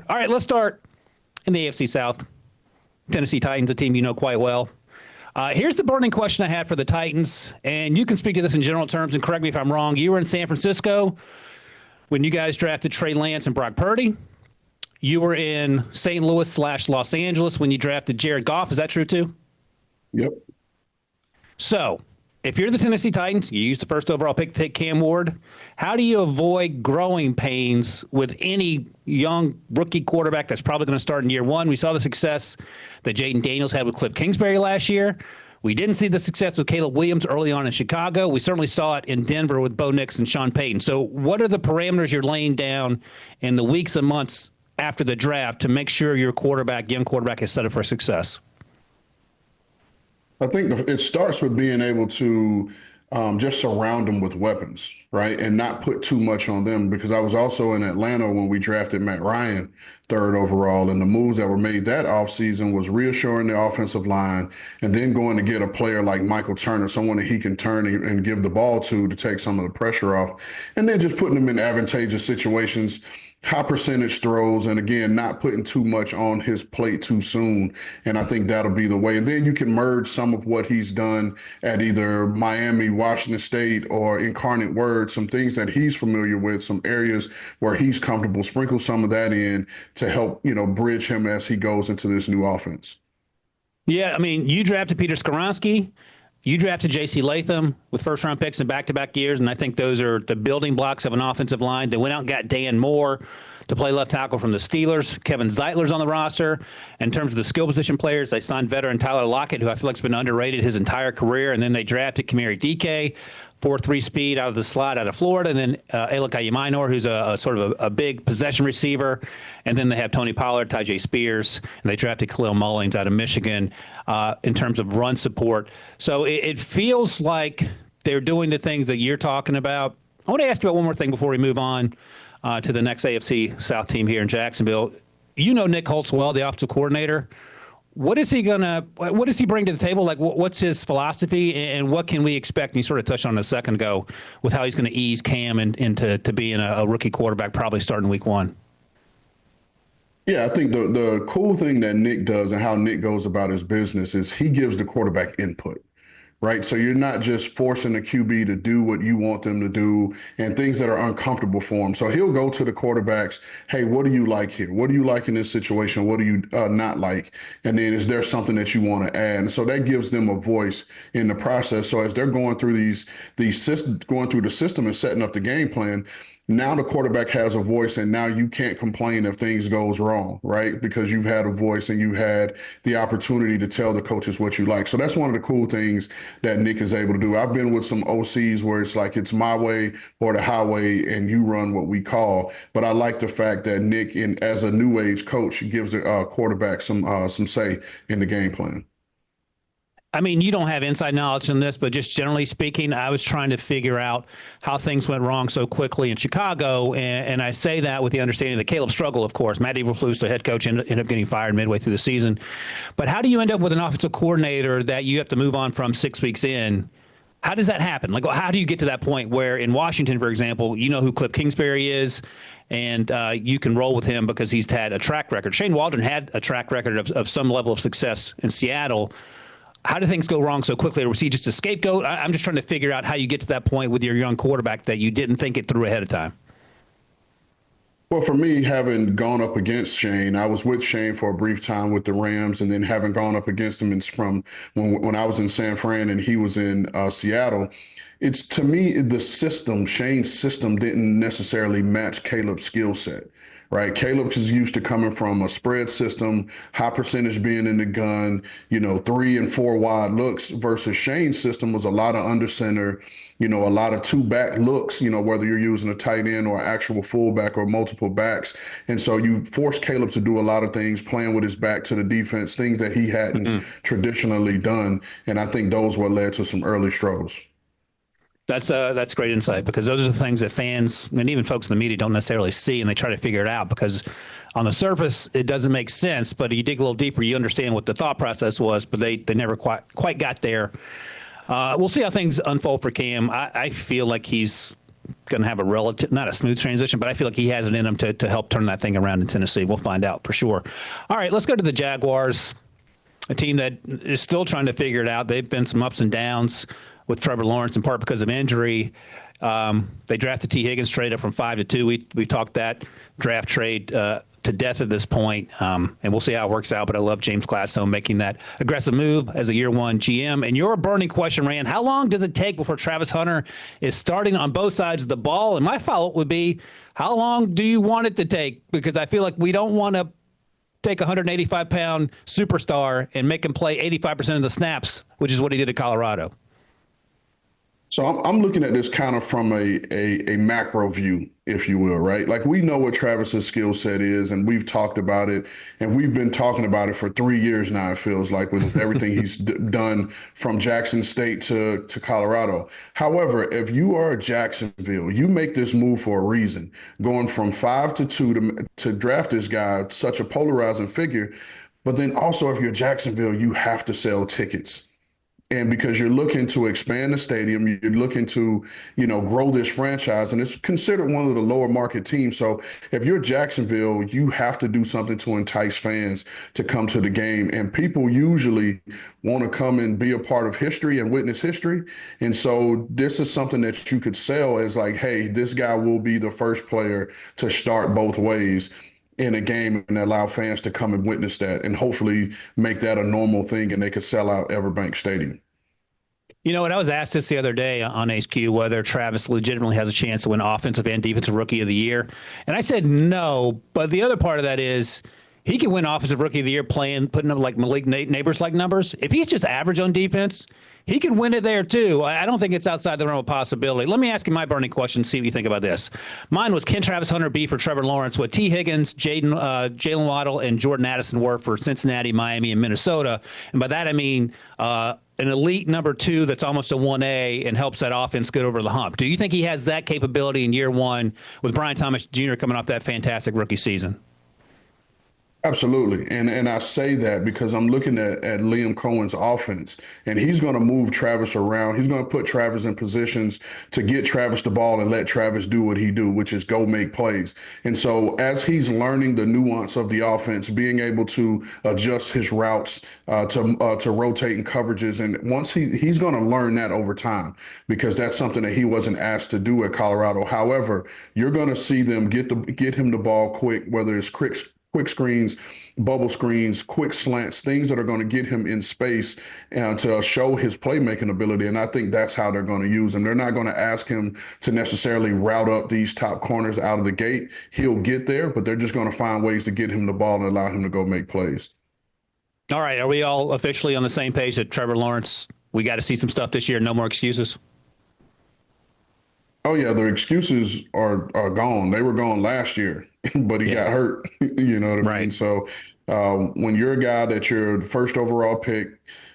All right, let's start in the AFC South. Tennessee Titans, a team you know quite well. Here's the burning question I had for the Titans, and you can speak to this in general terms and correct me if I'm wrong. You were in San Francisco when you guys drafted Trey Lance and Brock Purdy. You were in St. Louis/Los Angeles when you drafted Jared Goff. Is that true too? Yep. So, if you're the Tennessee Titans, you used the first overall pick to take Cam Ward. How do you avoid growing pains with any young rookie quarterback that's probably going to start in year one? We saw the success that Jaden Daniels had with Cliff Kingsbury last year. We didn't see the success with Caleb Williams early on in Chicago. We certainly saw it in Denver with Bo Nix and Sean Payton. So what are the parameters you're laying down in the weeks and months after the draft to make sure your young quarterback, is set up for success? I think it starts with being able to just surround them with weapons, right? And not put too much on them, because I was also in Atlanta when we drafted Matt Ryan, third overall, and the moves that were made that offseason was reassuring the offensive line and then going to get a player like Michael Turner, someone that he can turn and give the ball to take some of the pressure off, and then just putting them in advantageous situations, high percentage throws, and again, not putting too much on his plate too soon. And I think that'll be the way. And then you can merge some of what he's done at either Miami, Washington State, or Incarnate Word, some things that he's familiar with, some areas where he's comfortable, sprinkle some of that in to help, bridge him as he goes into this new offense. Yeah, I mean, you drafted Peter Skoronski. You drafted J.C. Latham with first-round picks in back-to-back years, and I think those are the building blocks of an offensive line. They went out and got Dan Moore to play left tackle from the Steelers. Kevin Zeitler's on the roster. In terms of the skill position players, they signed veteran Tyler Lockett, who I feel like has been underrated his entire career, and then they drafted Kamari Dike, 4.3 speed out of the slot out of Florida, and then Alec Ayuminor, who's a sort of a big possession receiver, and then they have Tony Pollard, Tyjae Spears, and they drafted Khalil Mullings out of Michigan in terms of run support. So it feels like they're doing the things that you're talking about. I want to ask you about one more thing before we move on to the next AFC South team here in Jacksonville. You know Nick Holtz well, the offensive coordinator. What does he bring to the table? Like, what's his philosophy, and what can we expect? And you sort of touched on it a second ago with how he's going to ease Cam into being a rookie quarterback, probably starting week one. Yeah, I think the cool thing that Nick does and how Nick goes about his business is he gives the quarterback input. Right. So you're not just forcing the QB to do what you want them to do and things that are uncomfortable for him. So he'll go to the quarterbacks. Hey, what do you like here? What do you like in this situation? What do you not like? And then is there something that you want to add? And so that gives them a voice in the process. So as they're going through these systems, going through the system and setting up the game plan, now the quarterback has a voice, and now you can't complain if things goes wrong, right? Because you've had a voice and you had the opportunity to tell the coaches what you like. So that's one of the cool things that Nick is able to do. I've been with some OCs where it's like it's my way or the highway, and you run what we call. But I like the fact that Nick, as a new age coach, gives the quarterback some say in the game plan. I mean, you don't have inside knowledge on this, but just generally speaking, I was trying to figure out how things went wrong so quickly in Chicago. And I say that with the understanding that Caleb struggled, of course. Matt Eberflus, the head coach, ended up getting fired midway through the season. But how do you end up with an offensive coordinator that you have to move on from 6 weeks in? How does that happen? Like, how do you get to that point where in Washington, for example, you know who Cliff Kingsbury is, and you can roll with him because he's had a track record. Shane Waldron had a track record of some level of success in Seattle. How did things go wrong so quickly? Or was he just a scapegoat? I'm just trying to figure out how you get to that point with your young quarterback that you didn't think it through ahead of time. Well, for me, having gone up against Shane, I was with Shane for a brief time with the Rams, and then having gone up against him from when I was in San Fran and he was in Seattle. It's, to me, the system, Shane's system didn't necessarily match Caleb's skill set. Right. Caleb is used to coming from a spread system, high percentage being in the gun, 3 and 4 wide looks, versus Shane's system was a lot of under center, a lot of 2-back looks, whether you're using a tight end or actual fullback or multiple backs. And so you force Caleb to do a lot of things, playing with his back to the defense, things that he hadn't traditionally done. And I think those were led to some early struggles. That's great insight, because those are the things that fans and even folks in the media don't necessarily see, and they try to figure it out because on the surface it doesn't make sense, but you dig a little deeper, you understand what the thought process was, but they never quite got there. We'll see how things unfold for Cam. I feel like he's going to have a relative, not a smooth transition, but I feel like he has it in him to help turn that thing around in Tennessee. We'll find out for sure. All right, let's go to the Jaguars, a team that is still trying to figure it out. They've been some ups and downs with Trevor Lawrence, in part because of injury. They drafted T. Higgins, trade up from 5 to 2. We talked that draft trade to death at this point, and we'll see how it works out. But I love James Gladstone making that aggressive move as a year one GM. And your burning question, Rand, how long does it take before Travis Hunter is starting on both sides of the ball? And my follow-up would be, how long do you want it to take? Because I feel like we don't want to take a 185-pound superstar and make him play 85% of the snaps, which is what he did at Colorado. So I'm looking at this kind of from a macro view, if you will, right? Like, we know what Travis's skill set is, and we've talked about it, and we've been talking about it for 3 years now, it feels like, with everything he's done from Jackson State to Colorado. However, if you are Jacksonville, you make this move for a reason, going from 5 to 2 to draft this guy, such a polarizing figure. But then also, if you're Jacksonville, you have to sell tickets. And because you're looking to expand the stadium, you're looking to, grow this franchise, and it's considered one of the lower market teams. So if you're Jacksonville, you have to do something to entice fans to come to the game. And people usually want to come and be a part of history and witness history. And so this is something that you could sell as like, hey, this guy will be the first player to start both ways in a game and allow fans to come and witness that and hopefully make that a normal thing, and they could sell out Everbank Stadium. You know what? I was asked this the other day on HQ whether Travis legitimately has a chance to win Offensive and Defensive Rookie of the Year. And I said no, but the other part of that is he can win Offensive Rookie of the Year putting up like Malik Neighbors-like numbers. If he's just average on defense, he can win it there too. I don't think it's outside the realm of possibility. Let me ask you my burning question, see what you think about this. Mine was, can Travis Hunter be for Trevor Lawrence what T. Higgins, Jalen Waddle, and Jordan Addison were for Cincinnati, Miami, and Minnesota? And by that I mean an elite number 2 that's almost a 1A and helps that offense get over the hump. Do you think he has that capability in year one with Brian Thomas Jr. coming off that fantastic rookie season? Absolutely. And I say that because I'm looking at Liam Cohen's offense, and he's going to move Travis around. He's going to put Travis in positions to get Travis the ball and let Travis do what he do, which is go make plays. And so as he's learning the nuance of the offense, being able to adjust his routes to rotate in coverages, and once he's going to learn that over time, because that's something that he wasn't asked to do at Colorado. However, you're going to see them get him the ball quick, whether it's quick screens, bubble screens, quick slants, things that are going to get him in space and to show his playmaking ability. And I think that's how they're going to use him. They're not going to ask him to necessarily route up these top corners out of the gate. He'll get there, but they're just going to find ways to get him the ball and allow him to go make plays. All right. Are we all officially on the same page that Trevor Lawrence, we got to see some stuff this year? No more excuses? Oh, yeah. The excuses are gone. They were gone last year. But he got hurt, you know what I mean? So when you're a guy that you're the first overall pick,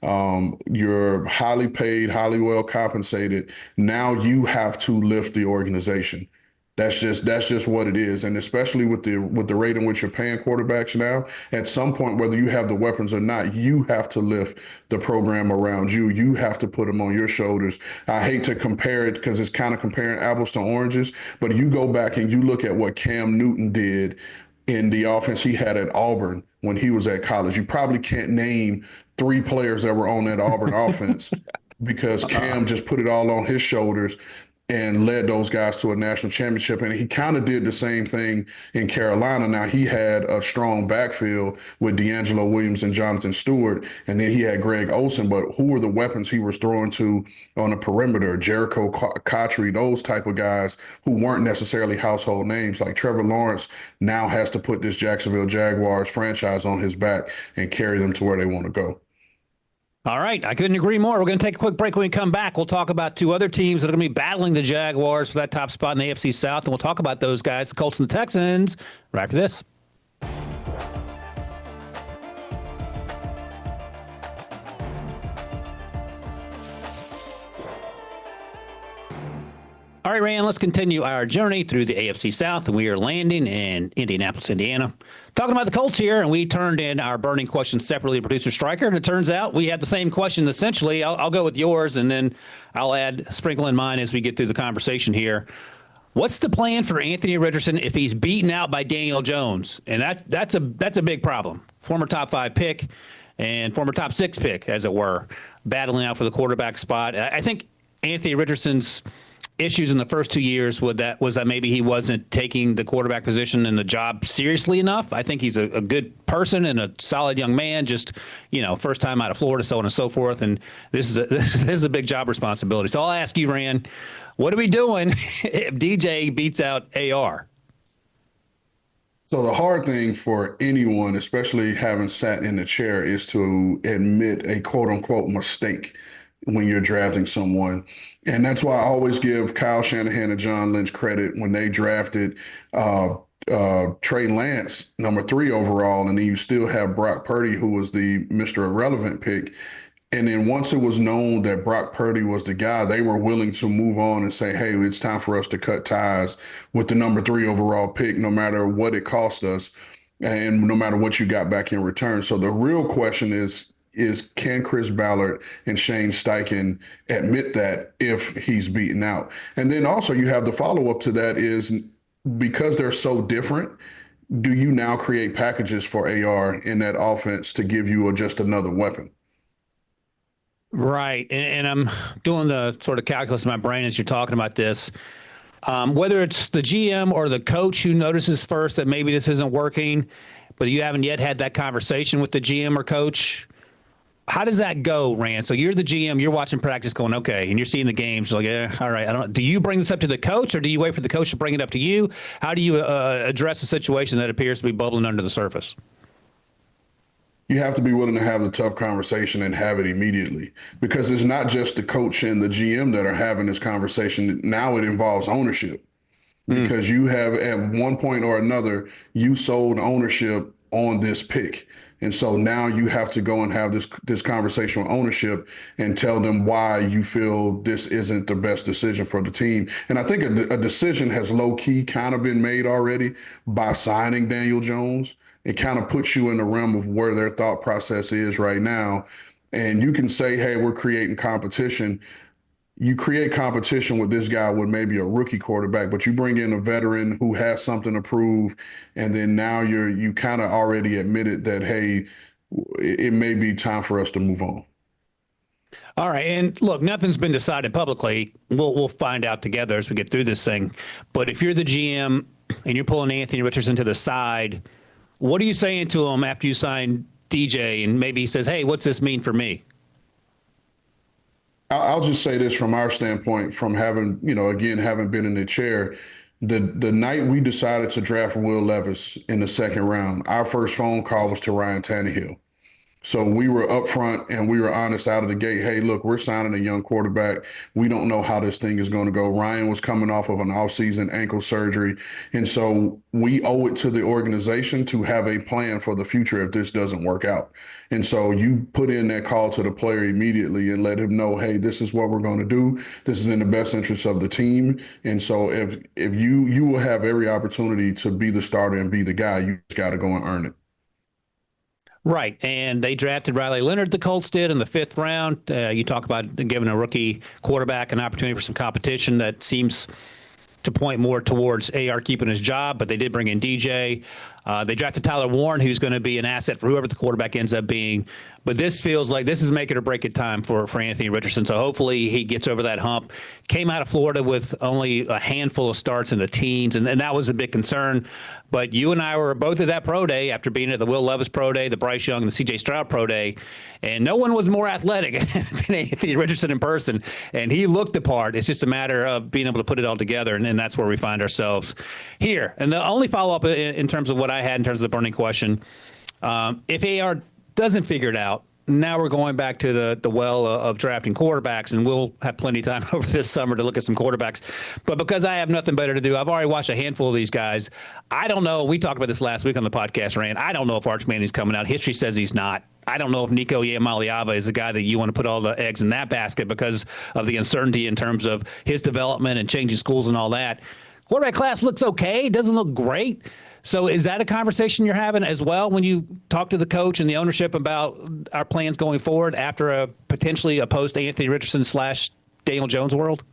you're highly paid, highly well compensated, now you have to lift the organization. That's just what it is. And especially with the rate in which you're paying quarterbacks now, at some point, whether you have the weapons or not, you have to lift the program around you. You have to put them on your shoulders. I hate to compare it because it's kind of comparing apples to oranges, but you go back and you look at what Cam Newton did in the offense he had at Auburn when he was at college. You probably can't name 3 players that were on that Auburn offense because Cam just put it all on his shoulders and led those guys to a national championship. And he kind of did the same thing in Carolina. Now, he had a strong backfield with D'Angelo Williams and Jonathan Stewart, and then he had Greg Olsen. But who were the weapons he was throwing to on the perimeter? Jericho Cotchery, those type of guys who weren't necessarily household names. Like Trevor Lawrence now has to put this Jacksonville Jaguars franchise on his back and carry them to where they want to go. All right. I couldn't agree more. We're going to take a quick break. When we come back, we'll talk about 2 other teams that are going to be battling the Jaguars for that top spot in the AFC South. And we'll talk about those guys, the Colts and the Texans, right after this. All right, Rand, let's continue our journey through the AFC South. And we are landing in Indianapolis, Indiana. Talking about the Colts here, and we turned in our burning questions separately to producer Stryker, and it turns out we had the same question essentially. I'll go with yours, and then I'll sprinkle in mine as we get through the conversation here. What's the plan for Anthony Richardson if he's beaten out by Daniel Jones? And that's a big problem. Former top 5 pick and former top 6 pick, as it were, battling out for the quarterback spot. I think Anthony Richardson's issues in the first 2 years was that maybe he wasn't taking the quarterback position and the job seriously enough. I think he's a good person and a solid young man, just, first time out of Florida, so on and so forth. And this is a big job responsibility. So I'll ask you, Rand, what are we doing if DJ beats out AR? So the hard thing for anyone, especially having sat in the chair, is to admit a quote unquote mistake when you're drafting someone. And that's why I always give Kyle Shanahan and John Lynch credit when they drafted Trey Lance, number 3 overall, and then you still have Brock Purdy, who was the Mr. Irrelevant pick. And then once it was known that Brock Purdy was the guy, they were willing to move on and say, hey, it's time for us to cut ties with the number 3 overall pick, no matter what it cost us and no matter what you got back in return. So the real question is can Chris Ballard and Shane Steichen admit that if he's beaten out? And then also you have the follow-up to that is, because they're so different, do you now create packages for AR in that offense to give you just another weapon? Right. And I'm doing the sort of calculus in my brain as you're talking about this. Whether it's the GM or the coach who notices first that maybe this isn't working, but you haven't yet had that conversation with the GM or coach, how does that go, Rand? So you're the GM, you're watching practice going, okay, and you're seeing the games, you're like, all right, do you bring this up to the coach or do you wait for the coach to bring it up to you? How do you address a situation that appears to be bubbling under the surface? You have to be willing to have the tough conversation and have it immediately, because it's not just the coach and the GM that are having this conversation. Now it involves ownership, because you have at one point or another, you sold ownership on this pick. And so now you have to go and have this conversation with ownership and tell them why you feel this isn't the best decision for the team. And I think a decision has low key kind of been made already by signing Daniel Jones. It kind of puts you in the realm of where their thought process is right now. And you can say, hey, we're creating competition. You create competition with this guy with maybe a rookie quarterback, but you bring in a veteran who has something to prove. And then now you kind of already admitted that, hey, it may be time for us to move on. All right. And look, nothing's been decided publicly. We'll find out together as we get through this thing. But if you're the GM and you're pulling Anthony Richardson to the side, what are you saying to him after you sign DJ and maybe he says, hey, what's this mean for me? I'll just say this from our standpoint, from having, having been in the chair, the night we decided to draft Will Levis in the 2nd round, our first phone call was to Ryan Tannehill. So we were upfront and we were honest out of the gate. Hey, look, we're signing a young quarterback. We don't know how this thing is going to go. Ryan was coming off of an offseason ankle surgery. And so we owe it to the organization to have a plan for the future if this doesn't work out. And so you put in that call to the player immediately and let him know, hey, this is what we're going to do. This is in the best interest of the team. And so if you will have every opportunity to be the starter and be the guy, you just got to go and earn it. Right, and they drafted Riley Leonard, the Colts did, in the 5th round. You talk about giving a rookie quarterback an opportunity for some competition. That seems to point more towards AR keeping his job, but they did bring in DJ. They drafted Tyler Warren, who's going to be an asset for whoever the quarterback ends up being. But this feels like this is make it or break it time for Anthony Richardson. So hopefully he gets over that hump. Came out of Florida with only a handful of starts in the teens, and that was a big concern. But you and I were both at that pro day after being at the Will Levis pro day, the Bryce Young, and the C.J. Stroud pro day, and no one was more athletic than Anthony Richardson in person, and he looked the part. It's just a matter of being able to put it all together, and that's where we find ourselves here. And the only follow-up in terms of what I had in terms of the burning question, if AR doesn't figure it out, now we're going back to the well of drafting quarterbacks, and we'll have plenty of time over this summer to look at some quarterbacks. But because I have nothing better to do, I've already watched a handful of these guys. I don't know. We talked about this last week on the podcast, Rand. I don't know if Arch Manning's coming out. History says he's not. I don't know if Nico Iamaleava is the guy that you want to put all the eggs in that basket because of the uncertainty in terms of his development and changing schools and all that. Quarterback class looks okay. Doesn't look great. So is that a conversation you're having as well when you talk to the coach and the ownership about our plans going forward after a potentially a post Anthony Richardson / Daniel Jones world?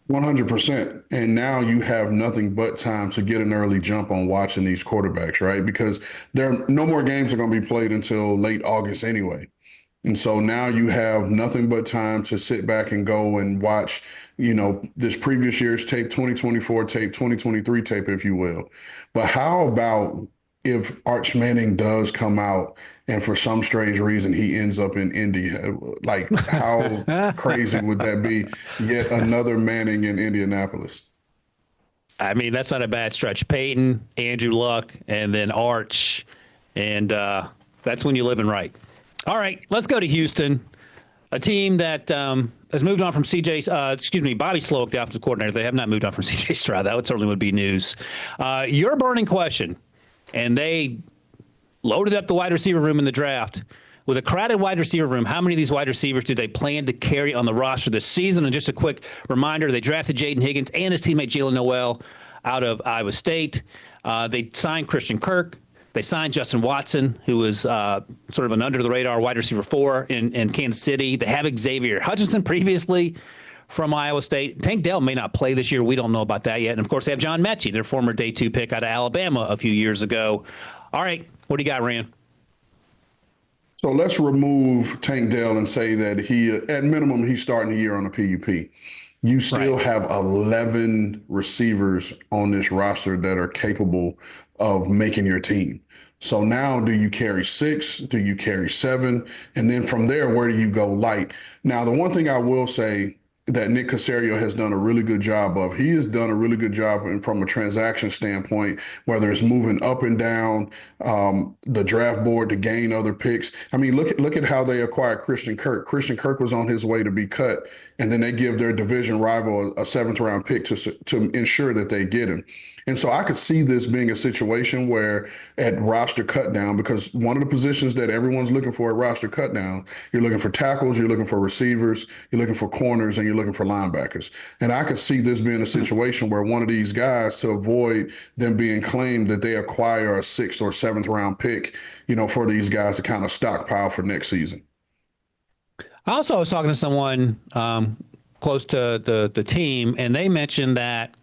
100%. And now you have nothing but time to get an early jump on watching these quarterbacks, right? Because no more games are going to be played until late August anyway. And so now you have nothing but time to sit back and go and watch, this previous year's tape, 2024 tape, 2023 tape, if you will. But how about if Arch Manning does come out and for some strange reason he ends up in Indy? Like, how crazy would that be? Yet another Manning in Indianapolis. I mean, that's not a bad stretch. Peyton, Andrew Luck, and then Arch. And that's when you're living right. All right, let's go to Houston, a team that has moved on from Bobby Slowick, the offensive coordinator. They have not moved on from C.J. Stroud. That certainly would be news. Your burning question, and they loaded up the wide receiver room in the draft. With a crowded wide receiver room, how many of these wide receivers do they plan to carry on the roster this season? And just a quick reminder, they drafted Jaden Higgins and his teammate Jalen Noel out of Iowa State. They signed Christian Kirk. They signed Justin Watson, who was sort of an under-the-radar wide receiver 4 in Kansas City. They have Xavier Hutchinson previously from Iowa State. Tank Dell may not play this year. We don't know about that yet. And, of course, they have John Mechie, their former day 2 pick out of Alabama a few years ago. All right, what do you got, Rand? So let's remove Tank Dell and say that at minimum, he's starting the year on a PUP. You still have 11 receivers on this roster that are capable of making your team. So now do you carry 6? Do you carry 7? And then from there, where do you go light? Now, the one thing I will say that Nick Caserio has done a really good job of, he has done a really good job from a transaction standpoint, whether it's moving up and down the draft board to gain other picks. I mean, look at how they acquired Christian Kirk. Christian Kirk was on his way to be cut, and then they give their division rival a 7th-round pick to ensure that they get him. And so I could see this being a situation where at roster cut down, because one of the positions that everyone's looking for at roster cut down, you're looking for tackles, you're looking for receivers, you're looking for corners, and you're looking for linebackers. And I could see this being a situation where one of these guys, to avoid them being claimed, that they acquire a 6th or 7th round pick, for these guys to kind of stockpile for next season. I also was talking to someone close to the team, and they mentioned that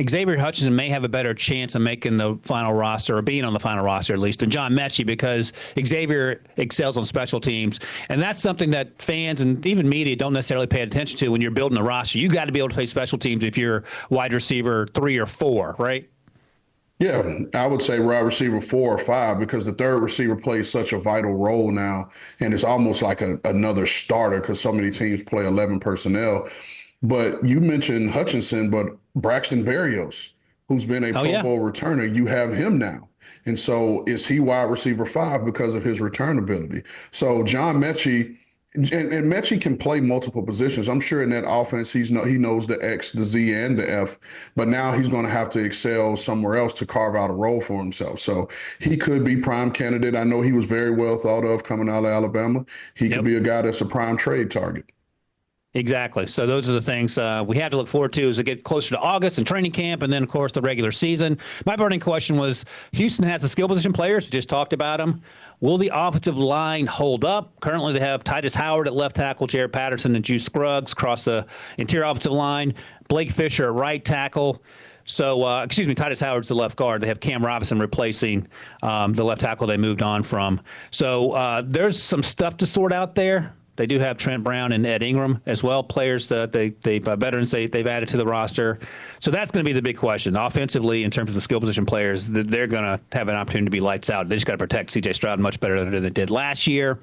Xavier Hutchinson may have a better chance of making the final roster, or being on the final roster at least, than John Mechie, because Xavier excels on special teams. And that's something that fans and even media don't necessarily pay attention to when you're building a roster. You got to be able to play special teams if you're wide receiver 3 or 4, right? Yeah, I would say wide receiver 4 or 5, because the third receiver plays such a vital role now, and it's almost like another starter because so many teams play 11 personnel. But you mentioned Hutchinson, but Braxton Berrios, who's been a Pro Bowl returner, you have him now. And so is he wide receiver 5 because of his return ability? So John Mechie, and Mechie can play multiple positions. I'm sure in that offense, he knows the X, the Z, and the F, but now he's going to have to excel somewhere else to carve out a role for himself. So he could be prime candidate. I know he was very well thought of coming out of Alabama. He could be a guy that's a prime trade target. Exactly. So those are the things we have to look forward to as we get closer to August and training camp, and then, of course, the regular season. My burning question was, Houston has the skill position players. We just talked about them. Will the offensive line hold up? Currently, they have Titus Howard at left tackle, Jared Patterson and Juice Scruggs across the interior offensive line, Blake Fisher at right tackle. So, Titus Howard's the left guard. They have Cam Robinson replacing the left tackle they moved on from. So there's some stuff to sort out there. They do have Trent Brown and Ed Ingram as well, players that veterans they've added to the roster. So that's going to be the big question. Offensively, in terms of the skill position players, they're going to have an opportunity to be lights out. They just got to protect C.J. Stroud much better than they did last year.